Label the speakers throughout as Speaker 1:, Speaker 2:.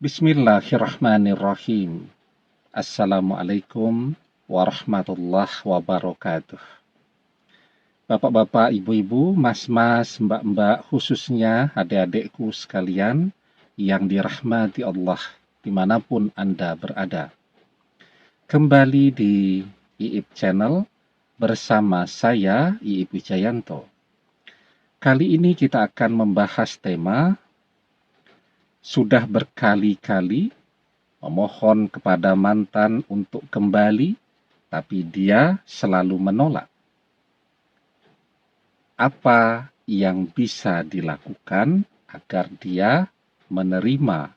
Speaker 1: Bismillahirrahmanirrahim. Assalamualaikum warahmatullahi wabarakatuh. Bapak-bapak, ibu-ibu, mas-mas, mbak-mbak, khususnya adik-adikku sekalian yang dirahmati Allah dimanapun Anda berada. Kembali di IIP Channel bersama saya, IIP Wijayanto. Kali ini kita akan membahas tema sudah berkali-kali memohon kepada mantan untuk kembali, tapi dia selalu menolak. Apa yang bisa dilakukan agar dia menerima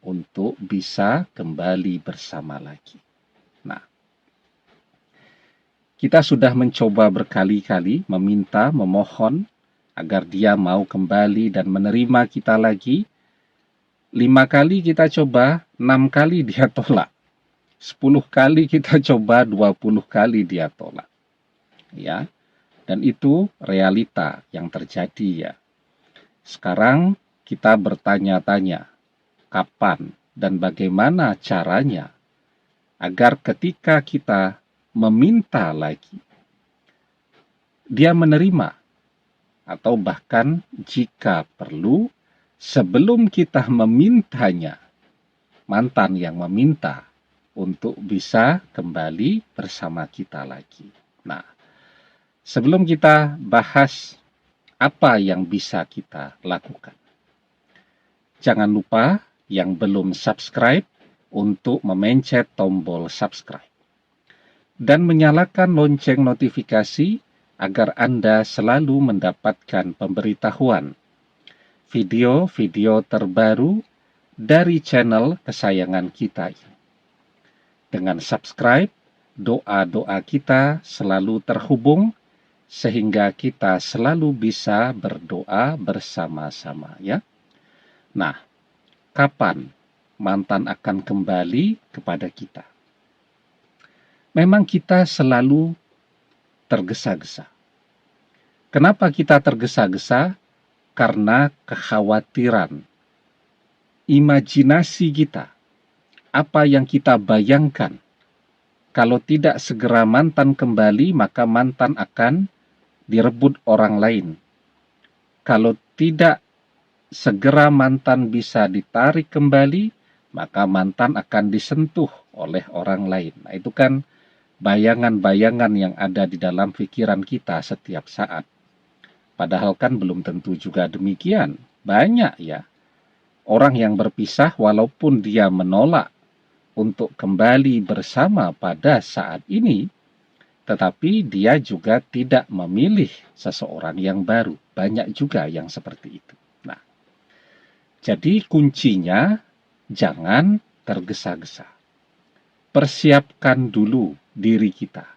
Speaker 1: untuk bisa kembali bersama lagi? Nah, kita sudah mencoba berkali-kali memohon agar dia mau kembali dan menerima kita lagi. 5 kali kita coba, 6 kali dia tolak. 10 kali kita coba, 20 kali dia tolak. Ya. Dan itu realita yang terjadi ya. Sekarang kita bertanya-tanya, kapan dan bagaimana caranya agar ketika kita meminta lagi, dia menerima, atau bahkan jika perlu, sebelum kita memintanya, mantan yang meminta untuk bisa kembali bersama kita lagi. Nah, sebelum kita bahas apa yang bisa kita lakukan, jangan lupa yang belum subscribe untuk memencet tombol subscribe dan menyalakan lonceng notifikasi agar Anda selalu mendapatkan pemberitahuan video-video terbaru dari channel kesayangan kita ini. Dengan subscribe, doa-doa kita selalu terhubung sehingga kita selalu bisa berdoa bersama-sama ya. Nah, kapan mantan akan kembali kepada kita? Memang kita selalu tergesa-gesa. Kenapa kita tergesa-gesa? Karena kekhawatiran, imajinasi kita, apa yang kita bayangkan. Kalau tidak segera mantan kembali, maka mantan akan direbut orang lain. Kalau tidak segera mantan bisa ditarik kembali, maka mantan akan disentuh oleh orang lain. Nah, itu kan bayangan-bayangan yang ada di dalam pikiran kita setiap saat. Padahal kan belum tentu juga demikian. Banyak ya orang yang berpisah walaupun dia menolak untuk kembali bersama pada saat ini, tetapi dia juga tidak memilih seseorang yang baru. Banyak juga yang seperti itu. Nah, jadi kuncinya jangan tergesa-gesa. Persiapkan dulu diri kita.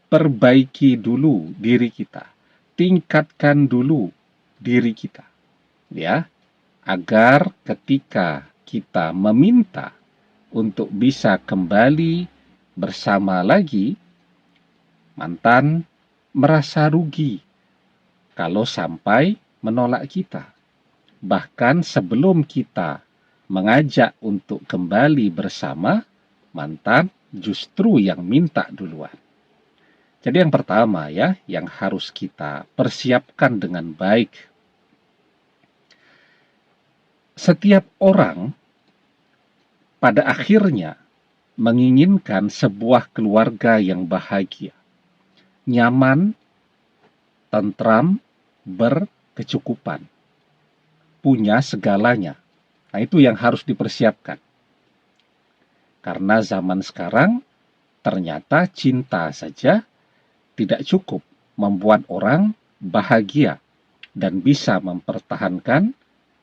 Speaker 1: Perbaiki dulu diri kita. Tingkatkan dulu diri kita, ya, agar ketika kita meminta untuk bisa kembali bersama lagi, mantan merasa rugi kalau sampai menolak kita. Bahkan sebelum kita mengajak untuk kembali bersama, mantan justru yang minta duluan. Jadi yang pertama ya, yang harus kita persiapkan dengan baik. Setiap orang pada akhirnya menginginkan sebuah keluarga yang bahagia, nyaman, tentram, berkecukupan, punya segalanya. Nah, itu yang harus dipersiapkan. Karena zaman sekarang ternyata cinta saja tidak cukup membuat orang bahagia dan bisa mempertahankan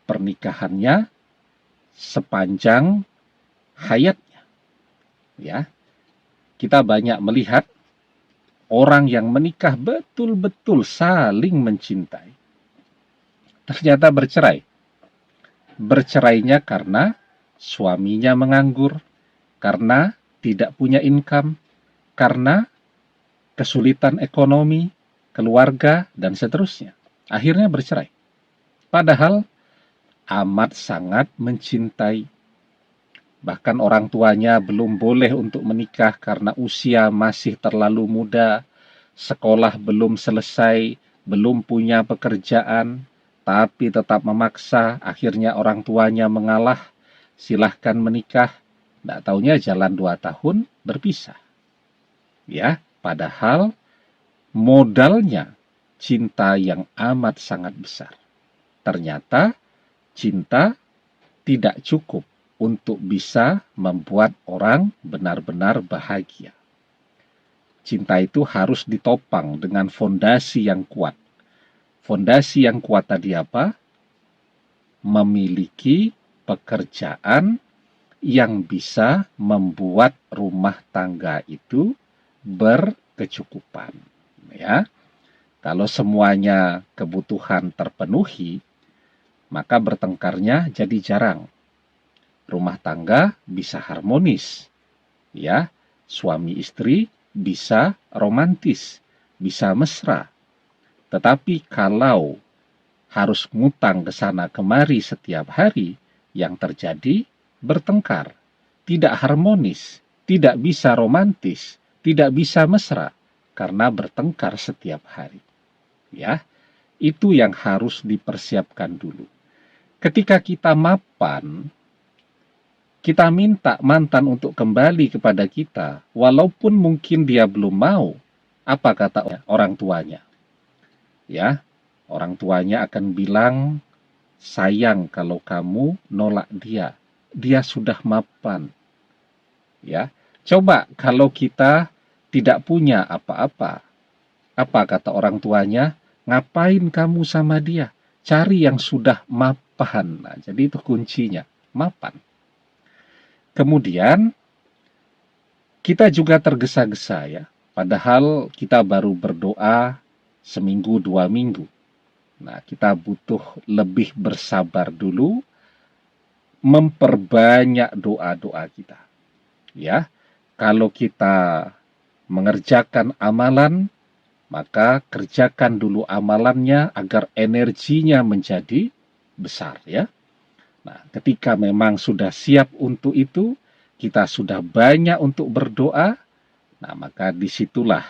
Speaker 1: pernikahannya sepanjang hayatnya. Ya, kita banyak melihat orang yang menikah betul-betul saling mencintai, ternyata bercerai. Bercerainya karena suaminya menganggur, karena tidak punya income, karena kesulitan ekonomi, keluarga, dan seterusnya. Akhirnya bercerai. Padahal amat sangat mencintai, bahkan orang tuanya belum boleh untuk menikah karena usia masih terlalu muda, sekolah belum selesai, belum punya pekerjaan, tapi tetap memaksa, akhirnya orang tuanya mengalah, silahkan menikah. Tidak taunya jalan 2 tahun berpisah. Ya, padahal modalnya cinta yang amat sangat besar. Ternyata cinta tidak cukup untuk bisa membuat orang benar-benar bahagia. Cinta itu harus ditopang dengan fondasi yang kuat. Fondasi yang kuat tadi apa? Memiliki pekerjaan yang bisa membuat rumah tangga itu berkecukupan. Ya, kalau semuanya kebutuhan terpenuhi, maka bertengkarnya jadi jarang. Rumah tangga bisa harmonis, ya, suami istri bisa romantis, bisa mesra. Tetapi kalau harus ngutang ke sana kemari setiap hari, yang terjadi bertengkar, tidak harmonis, tidak bisa romantis, tidak bisa mesra, karena bertengkar setiap hari. Ya, itu yang harus dipersiapkan dulu. Ketika kita mapan, kita minta mantan untuk kembali kepada kita, walaupun mungkin dia belum mau. Apa kata orang tuanya? Ya, orang tuanya akan bilang, sayang kalau kamu nolak dia. Dia sudah mapan. Ya, coba kalau kita tidak punya apa-apa. Apa kata orang tuanya? Ngapain kamu sama dia? Cari yang sudah mapan. Nah, jadi itu kuncinya, mapan. Kemudian kita juga tergesa-gesa ya. Padahal kita baru berdoa seminggu 2 minggu. Nah, kita butuh lebih bersabar dulu, memperbanyak doa-doa kita. Ya, kalau kita mengerjakan amalan, maka kerjakan dulu amalannya agar energinya menjadi besar ya. Nah, ketika memang sudah siap untuk itu, kita sudah banyak untuk berdoa, nah maka disitulah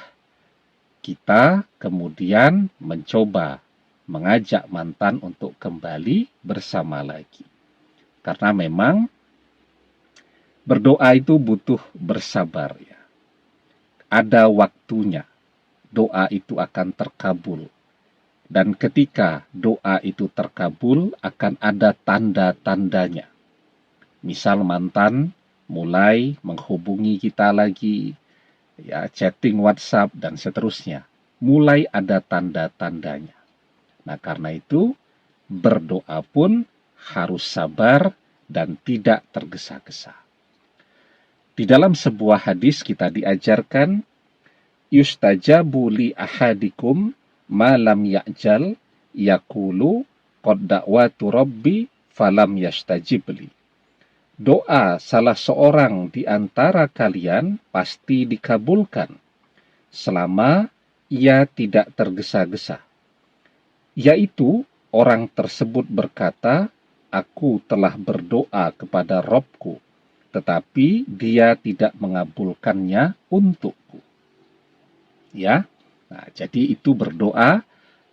Speaker 1: kita kemudian mencoba mengajak mantan untuk kembali bersama lagi. Karena memang berdoa itu butuh bersabar ya. Ada waktunya. Doa itu akan terkabul. Dan ketika doa itu terkabul, akan ada tanda-tandanya. Misal mantan mulai menghubungi kita lagi, ya, chatting WhatsApp, dan seterusnya. Mulai ada tanda-tandanya. Nah, karena itu, berdoa pun harus sabar dan tidak tergesa-gesa. Di dalam sebuah hadis kita diajarkan, yustajabu li ahadikum ma lam ya'jal yaqulu qad da'watu rabbi falam yastajibli. Doa salah seorang di antara kalian pasti dikabulkan selama ia tidak tergesa-gesa. Yaitu orang tersebut berkata, aku telah berdoa kepada Robku, tetapi dia tidak mengabulkannya untukku. Ya, nah, jadi itu berdoa,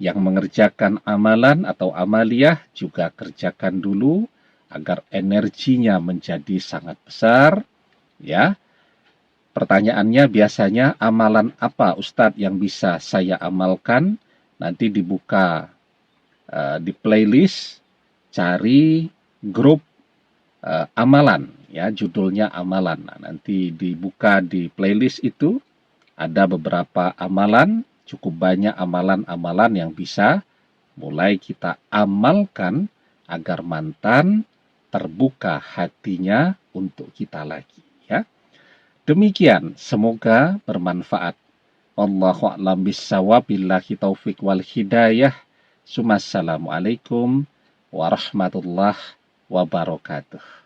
Speaker 1: yang mengerjakan amalan atau amaliyah juga kerjakan dulu agar energinya menjadi sangat besar. Ya, pertanyaannya biasanya amalan apa Ustadz yang bisa saya amalkan? Nanti dibuka di playlist, cari grup amalan, ya judulnya amalan. Nah, nanti dibuka di playlist itu. Ada beberapa amalan, cukup banyak amalan-amalan yang bisa mulai kita amalkan agar mantan terbuka hatinya untuk kita lagi. Ya, demikian, semoga bermanfaat. Wallahu a'lam bishawab, billahi taufik wal hidayah. Assalamualaikum warahmatullahi wabarakatuh.